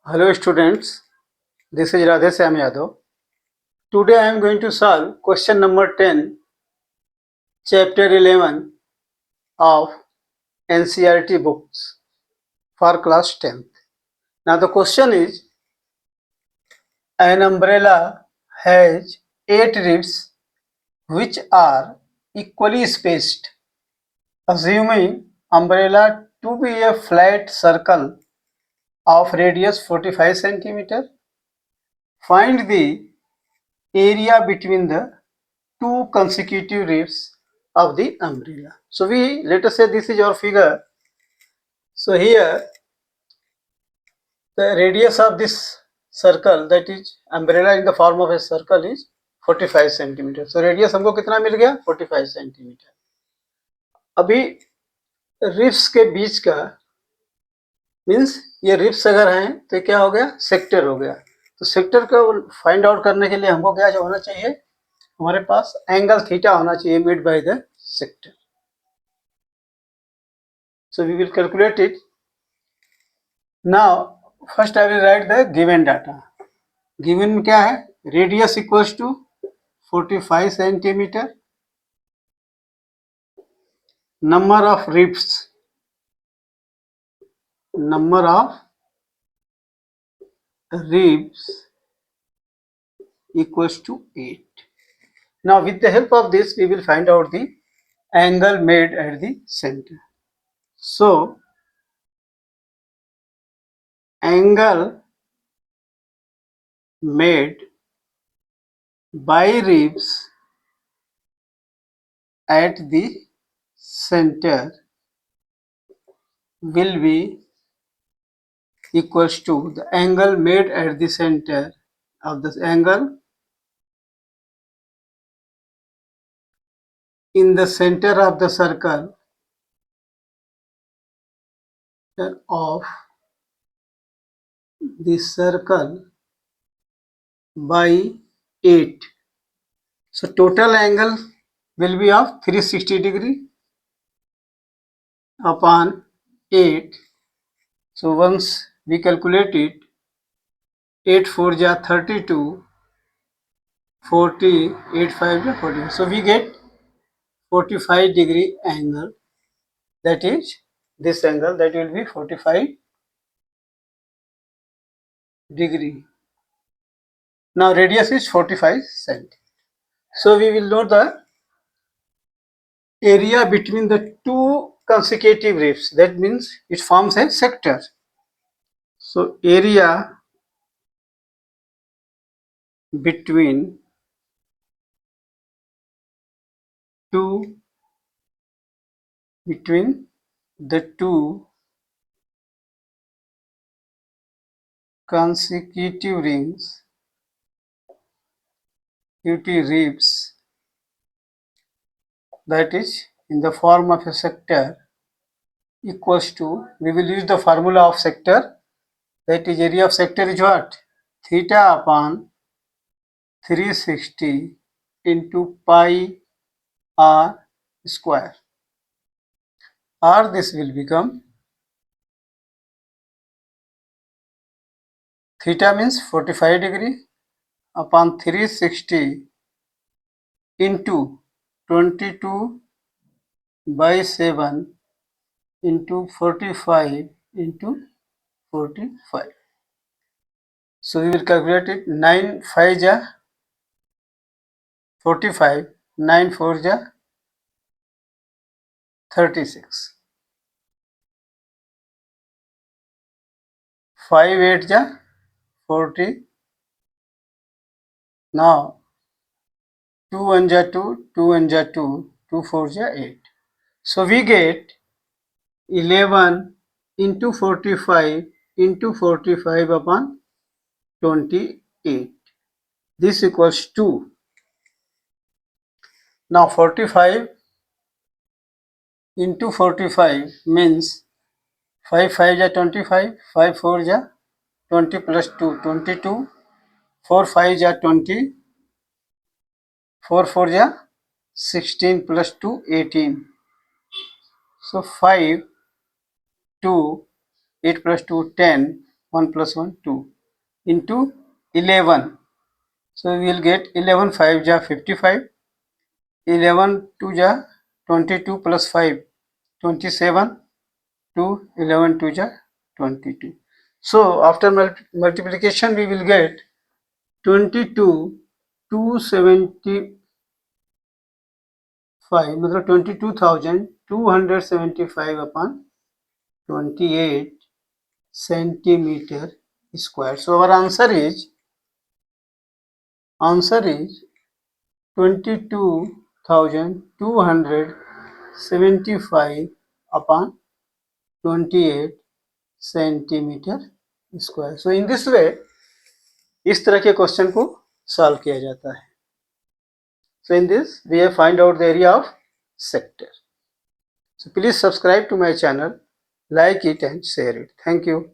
Hello students, this is Radhe Sam Yadav. Today I am going to solve question number 10, chapter 11 of NCERT books for class 10th. Now the question is, an umbrella has 8 ribs which are equally spaced. Assuming umbrella to be a flat circle of radius 45 cm, find the area between the two consecutive ribs of the umbrella. So let us say this is our figure. So here the radius of this circle, that is umbrella in the form of a circle, is 45 cm. So radius हमको कितना मिल गया 45 cm. अभी ribs के बीच का means ये ribs अगर हैं तो क्या हो गया सेक्टर हो गया. तो सेक्टर को फाइंड आउट करने के लिए हमको क्या होना चाहिए, हमारे पास एंगल थीटा होना चाहिए made by the sector. So we will calculate it. Now first I will write the given data. Given क्या है, radius equals to 45 centimeter, number of ribs equals to 8. Now with the help of this we will find out the angle made at the center. So angle made by ribs at the center will be equals to the angle made at the center of this angle in the center of the circle of the circle by 8. So total angle will be of 360 degree upon 8. So once we calculate it, 8 4 ja 32, 40, 8 5 ja 40. So we get 45 degree angle, that is this angle, that will be 45 degree. Now radius is 45 cm. So we will know the area between the two consecutive ribs, that means it forms a sector. So area between the two consecutive ribs, that is in the form of a sector, equals to, we will use the formula of sector, that is area of sector is what, theta upon 360 into pi r square, or this will become, theta means 45 degree upon 360 into 22 by 7 into 45 into 45. So we will calculate it. 9 5 ja 45, 9 4 ja 36, 5 8 ja 40. Now 2 1 ja 2, 2 1 ja 2, 2 4 ja 8. So we get 11 into 45 into 45 upon 28. This equals 2. Now 45 into 45 means 5 5 ja 25, 5 4 ja 20 plus 2 22, 4 5 ja 20, 4 4 ja 16 plus 2 18. So 5 2, 8 plus 2 10, 1 plus 1 2 into 11. So we will get 11 5 ja 55, 11 2 ja 22 plus 5 27, 2 11 2 ja 22. So after multiplication we will get 22 275, मतलब 22,275 upon 28 centimeter square. So our answer is 22,275 upon 28 centimeter square. So in this way इस तरह के question को solve किया जाता है. So in this we have find out the area of sector. So please subscribe to my channel, like it and share it. Thank you.